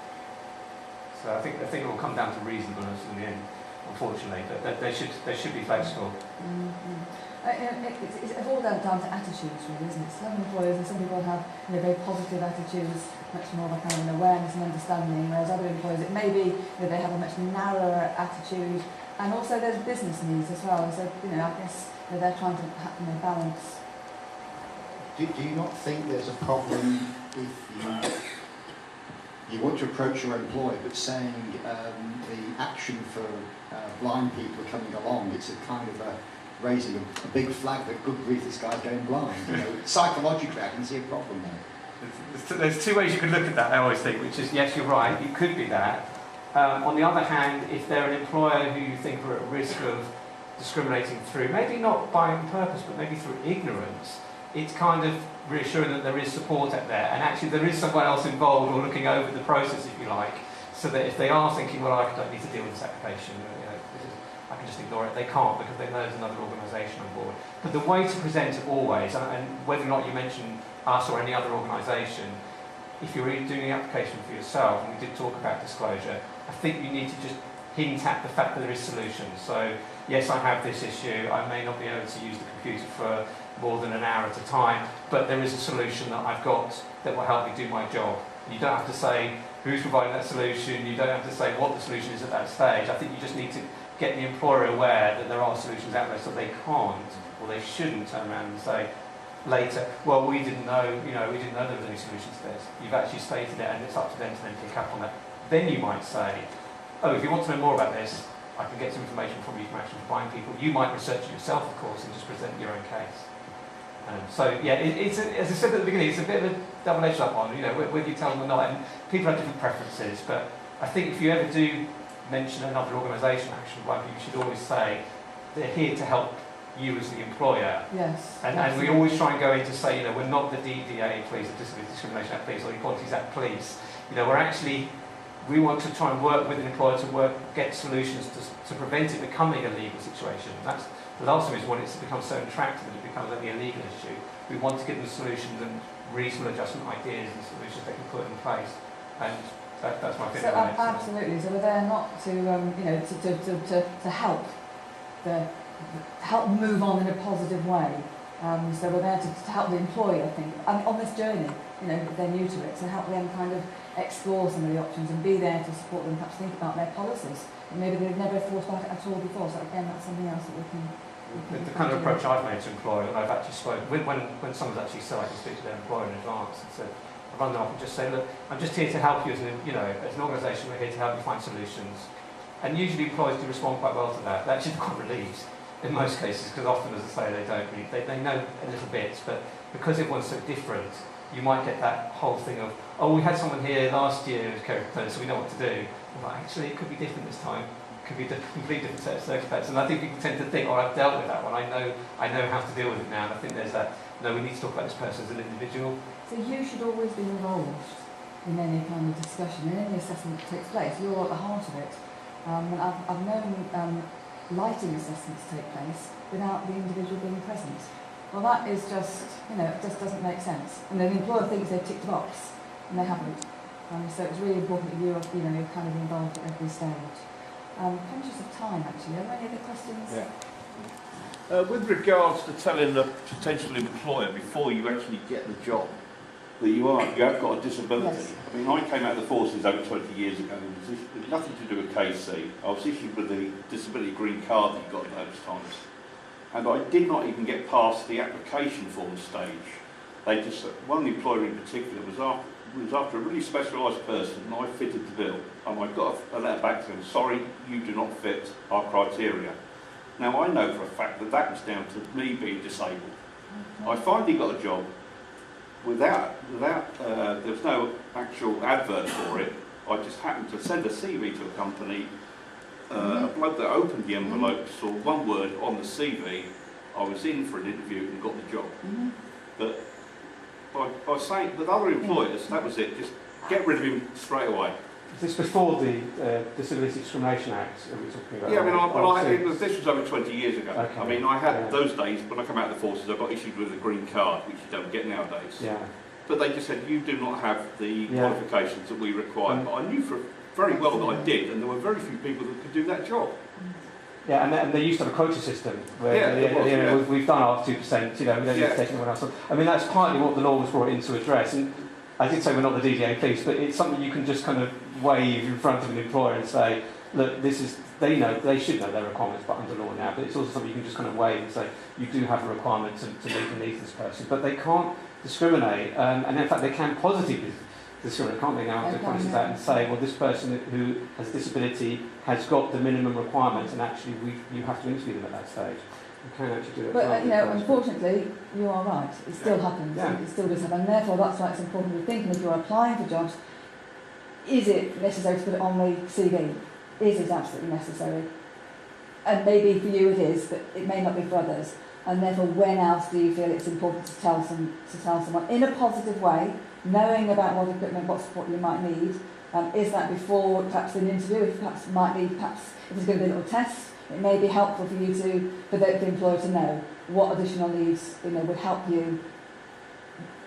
So I think it will come down to reasonableness in the end, unfortunately, but they should be flexible. Mm-hmm. It's all down to attitudes, really, isn't it? Some employers and some people have very positive attitudes, much more of a kind of an awareness and understanding, whereas other employers, it may be they have a much narrower attitude, and also there's business needs as well. So I guess they're trying to balance. Do you not think there's a problem if you want to approach your employer, but saying the action for blind people coming along, it's a kind of raising a big flag that good grief, this guy's going blind. Psychologically, I can see a problem there. There's two ways you could look at that, I always think, which is, yes, you're right, it could be that. On the other hand, if they're an employer who you think are at risk of discriminating through, maybe not by purpose, but maybe through ignorance, it's kind of reassuring that there is support out there, and actually there is someone else involved or looking over the process, if you like, so that if they are thinking, well, I don't need to deal with this application, I can just ignore it, they can't, because they know there's another organisation on board. But the way to present it always, and whether or not you mention us or any other organisation, if you're doing the application for yourself, and we did talk about disclosure, I think you need to just hint at the fact that there is solutions. So yes, I have this issue, I may not be able to use the computer for more than an hour at a time, but there is a solution that I've got that will help me do my job. You don't have to say who's providing that solution, you don't have to say what the solution is at that stage. I think you just need to get the employer aware that there are solutions out there, so they can't or they shouldn't turn around and say later, well, we didn't know there was any solution to this. You've actually stated it, and it's up to them to then pick up on that. Then you might say, oh, if you want to know more about this, I can get some information from you from actually find people. You might research it yourself, of course, and just present your own case. So yeah, it's as I said at the beginning, it's a bit of a double-edged one. Whether you tell them or not, and people have different preferences. But I think if you ever do mention another organisation, actually, like you should always say they're here to help you as the employer. Yes. And we always try and go in to say, we're not the DDA police, the Disability Discrimination Act police, or the Equalities Act police. We want to try and work with an employer to get solutions to prevent it becoming a legal situation. That's the last thing is when it's become so intractable that it becomes only a legal issue. We want to give them solutions and reasonable adjustment ideas and solutions they can put in place. And that's my opinion on it. Absolutely. So we're there not to to help move on in a positive way. So we're there to help the employer, I think, on this journey. If they're new to it, to help them kind of explore some of the options and be there to support them, perhaps think about their policies. And maybe they've never thought about it at all before. So again, that's something else that we can. The kind of approach I've made to employers, and I've actually spoken when someone's actually said I can speak to their employer in advance, and said I run them off and just say, look, I'm just here to help you as an organisation. We're here to help you find solutions. And usually employers do respond quite well to that. They're actually quite relieved in most cases, because often, as I say, they don't really, they know a little bit, but because everyone's so different, you might get that whole thing of, oh, we had someone here last year who was co-complainant, so we know what to do. Well, actually, it could be different this time. It could be a completely different set of circumstances. And I think people tend to think, oh, I've dealt with that one. I know how to deal with it now. And I think there's that, no, we need to talk about this person as an individual. So you should always be involved in any kind of discussion, in any assessment that takes place. You're at the heart of it. And I've known lighting assessments take place without the individual being present. Well, that is just, it just doesn't make sense. And then the employer thinks they've ticked the box, and they haven't. So it's really important that you're kind of involved at every stage. Conscious of time, actually. Are there any other questions? Yeah. With regards to telling the potential employer before you actually get the job that you have got a disability. Yes. I mean, I came out of the forces over 20 years ago. It was nothing to do with KC. I was issued with the disability green card that you got at those times. And I did not even get past the application form stage. They just, one employer in particular was after a really specialised person, and I fitted the bill. And I got a letter back to them, sorry, you do not fit our criteria. Now I know for a fact that was down to me being disabled. Okay. I finally got a job without there was no actual advert for it. I just happened to send a CV to a company. A bloke that opened the envelope saw one word on the CV. I was in for an interview and got the job. But by saying with other employers, that was it. Just get rid of him straight away. Is this before the Disability Discrimination Act that we're talking about? Yeah, I mean, this was over 20 years ago. Okay. I mean, I had those days when I come out of the forces. I got issued with a green card, which you don't get nowadays. Yeah. But they just said you do not have the qualifications that we require. But I knew very well that I did, and there were very few people that could do that job. Yeah, and they used to have a quota system where we've done our 2%, we don't need to take anyone else on. I mean, that's partly what the law was brought in to address. And I did say we're not the DDA police, but it's something you can just kind of wave in front of an employer and say, look, they should know their requirements, but under law now. But it's also something you can just kind of wave and say, you do have a requirement to meet the needs of this person. But they can't discriminate, and in fact they can positively discriminate, can't they now, to policy that and say, well, this person who has a disability has got the minimum requirements, and actually you have to interview them at that stage. You can actually do it. But unfortunately, you are right. It still happens. Yeah. It still does happen. And therefore, that's why it's important to be thinking if you're applying for jobs, is it necessary to put it on the CV? Is it absolutely necessary? And maybe for you it is, but it may not be for others. And therefore, when else do you feel it's important to tell someone in a positive way, knowing about what equipment, what support you might need? Is that before perhaps an interview? If if there's going to be a little test, it may be helpful for you for the employer to know what additional needs would help you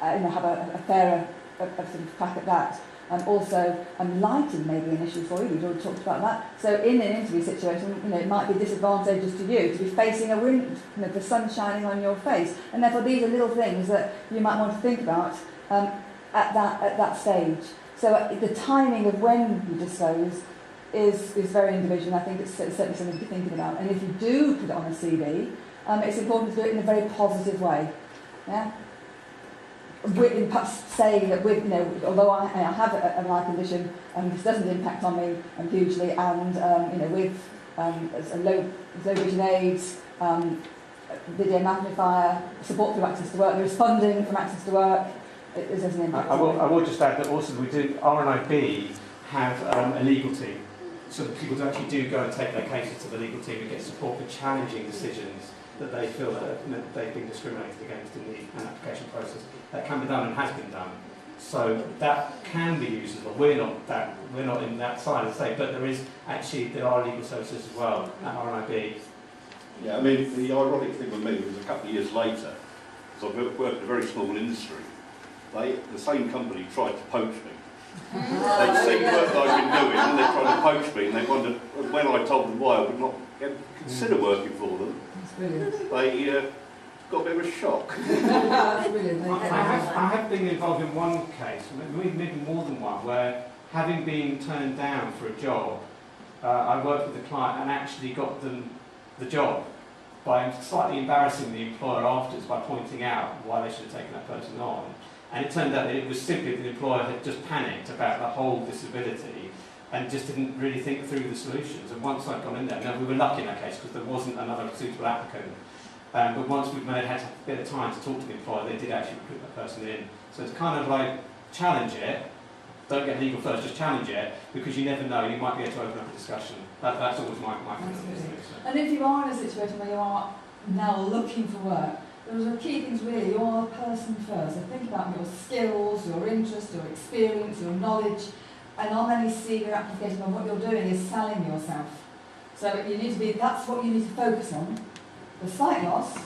have a fairer sort of crack at that. Also, lighting may be an issue for you. We've already talked about that. So in an interview situation, it might be disadvantageous to you to be facing a wind, the sun shining on your face. And therefore, these are little things that you might want to think about at that stage. So the timing of when you disclose is very individual. I think it's certainly something to be thinking about. And if you do put it on a CV, it's important to do it in a very positive way. Yeah. Perhaps saying that although I have an eye condition, this doesn't impact on me hugely, and with low vision aids, video magnifier, support through access to work, there is funding from access to work. It doesn't impact. I will just add that also we do RNIB have a legal team, so that people actually do go and take their cases to the legal team and get support for challenging decisions that they feel that they've been discriminated against in the application process. That can be done and has been done. So that can be used as well. We're not in that side of the state, but there are legal services as well at RNIB. Yeah, I mean, the ironic thing with me was a couple of years later, because I worked in a very small industry, the same company tried to poach me. They'd seen work that I'd been doing and they tried to poach me, and they wondered when I told them why I would not consider working for them. That's brilliant. They got a bit of a shock. That's brilliant. I have been involved in one case, maybe more than one, where having been turned down for a job, I worked with the client and actually got them the job by slightly embarrassing the employer afterwards by pointing out why they should have taken that person on. And it turned out that it was simply the employer had just panicked about the whole disability and just didn't really think through the solutions. And once I'd gone in there, now we were lucky in that case because there wasn't another suitable applicant. But once we've had a bit of time to talk to the employer, they did actually recruit that person in. So it's kind of like, challenge it, don't get legal first, just challenge it, because you never know, you might be able to open up a discussion. That's always my feeling. And if you are in a situation where you are now looking for work, those are key things really. You are a person first. So think about your skills, your interests, your experience, your knowledge, and on any CV application, and what you're doing is selling yourself. So you need to be, that's what you need to focus on. The sight loss,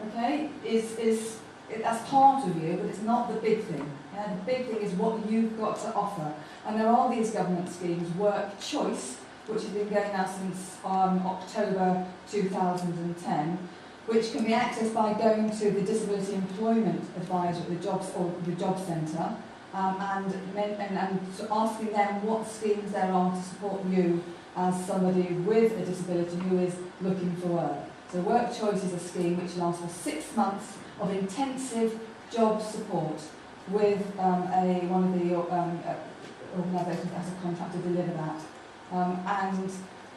okay, that's part of you, but it's not the big thing. Yeah? The big thing is what you've got to offer. And there are these government schemes, Work Choice, which has been going now since October 2010, which can be accessed by going to the Disability Employment Advisor at the Job Centre and asking them what schemes there are to support you as somebody with a disability who is looking for work. So Work Choice is a scheme which lasts for 6 months of intensive job support with one of the organisations that has a contract to deliver that. And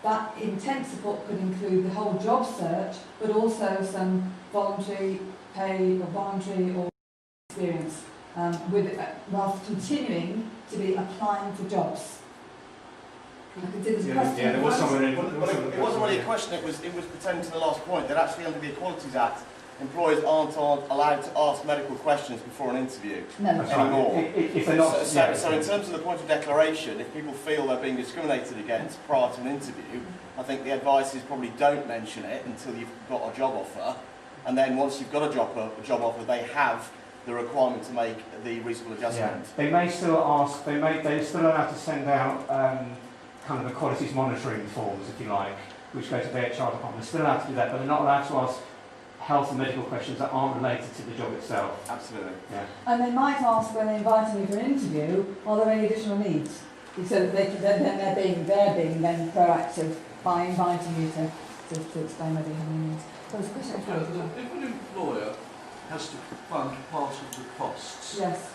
that intense support could include the whole job search, but also some voluntary pay or voluntary or experience, whilst continuing to be applying for jobs. Yeah, there was someone in. It wasn't really a question. It was pertaining to the last point that actually under the Equalities Act, employers aren't allowed to ask medical questions before an interview anymore. If they're not, so in terms of the point of declaration, if people feel they're being discriminated against prior to an interview, I think the advice is probably don't mention it until you've got a job offer, and then once you've got a job offer, they have the requirement to make the reasonable adjustment. Yeah. They may still ask. They're still allowed to send out kind of equalities monitoring forms, if you like, which go to the HR department. They're still allowed to do that, but they're not allowed to ask health and medical questions that aren't related to the job itself. Absolutely. Yeah. And they might ask when they're inviting you for an interview, are there any additional needs? So that they're being then proactive by inviting you to explain whether you have any needs. So there's a question. If an employer has to fund part of the costs, Yes.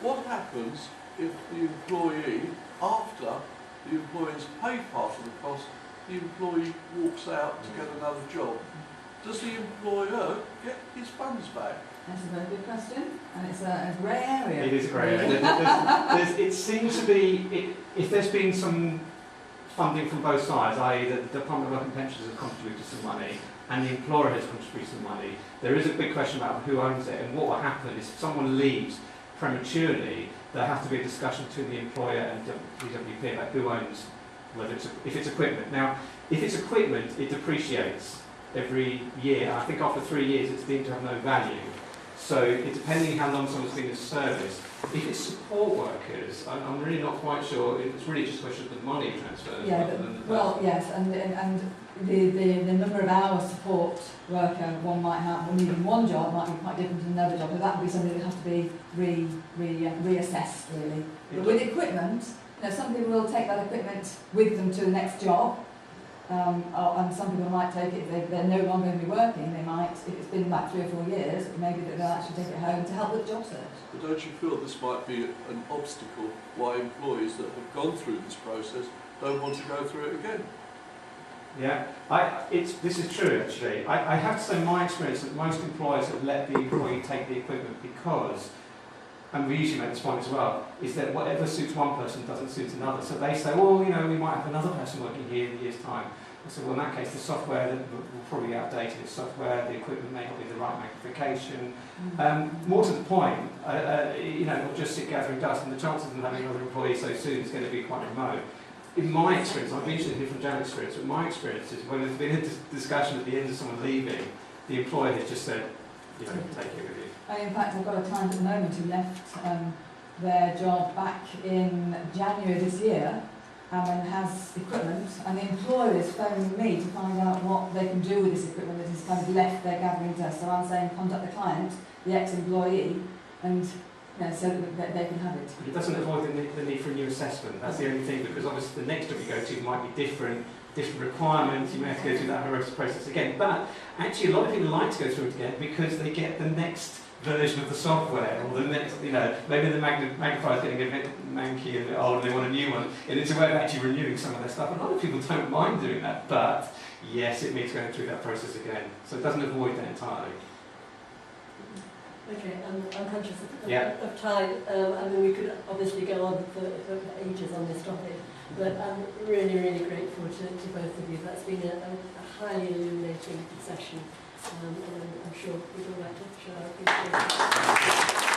what happens if the employee, after the employee's paid part of the cost, the employee walks out to get another job? Does the employer get his funds back? That's a very good question, and it's a grey area. It is a grey area. It seems to be, if there's been some funding from both sides, i.e. the Department of Work and Pensions has contributed some money, and the employer has contributed some money, there is a big question about who owns it, and what will happen is if someone leaves prematurely, there has to be a discussion between the employer and DWP about who owns, if it's equipment. Now, if it's equipment, it depreciates every year. I think after 3 years it's deemed to have no value. So depending how long someone's been in service, if it's support workers, I'm really not quite sure. It's really just a question of the money transfer. Yeah, well, yes, and the number of hours support worker one might have needing one job might be quite different to another job. So that would be something that has to be reassessed really. But with equipment, some people will take that equipment with them to the next job. And some people might take it, if they're no longer going to be working, they might, if it's been like 3 or 4 years, maybe that they'll actually take it home to help with job search. But don't you feel this might be an obstacle why employees that have gone through this process don't want to go through it again? Yeah, this is true actually. I have to say my experience that most employers have let the employee take the equipment because, and we usually make this point as well, is that whatever suits one person doesn't suit another. So they say, well, we might have another person working here in a year's time. I said, well, in that case, the software will probably be outdated. It's software, the equipment may not be the right magnification. More to the point, we'll just sit gathering dust, and the chances of them having another employee so soon is going to be quite remote. In my experience, I'd be interested to hear from Janet's experience, but my experience is when there's been a discussion at the end of someone leaving, the employer has just said, take it with you. In fact, I've got a client at the moment who left their job back in January this year and has equipment, and the employer is phoning me to find out what they can do with this equipment that has kind of left their gathering dust. So I'm saying contact the client, the ex-employee, and so that they can have it. It doesn't avoid the need for a new assessment. That's the only thing, because obviously the next job you go to might be different requirements. You may have to go through that horrendous process again. But actually, a lot of people like to go through it again because they get the next version of the software, or the next, maybe the magnifier's getting a bit manky and a bit old, and they want a new one. And it's a way of actually renewing some of their stuff. And a lot of people don't mind doing that, but yes, it means going through that process again. So it doesn't avoid that entirely. Okay, I'm conscious of time. We could obviously go on for ages on this topic, but I'm really, really grateful to both of you. That's been a highly illuminating session, and I'm sure we'd all like to share our appreciation.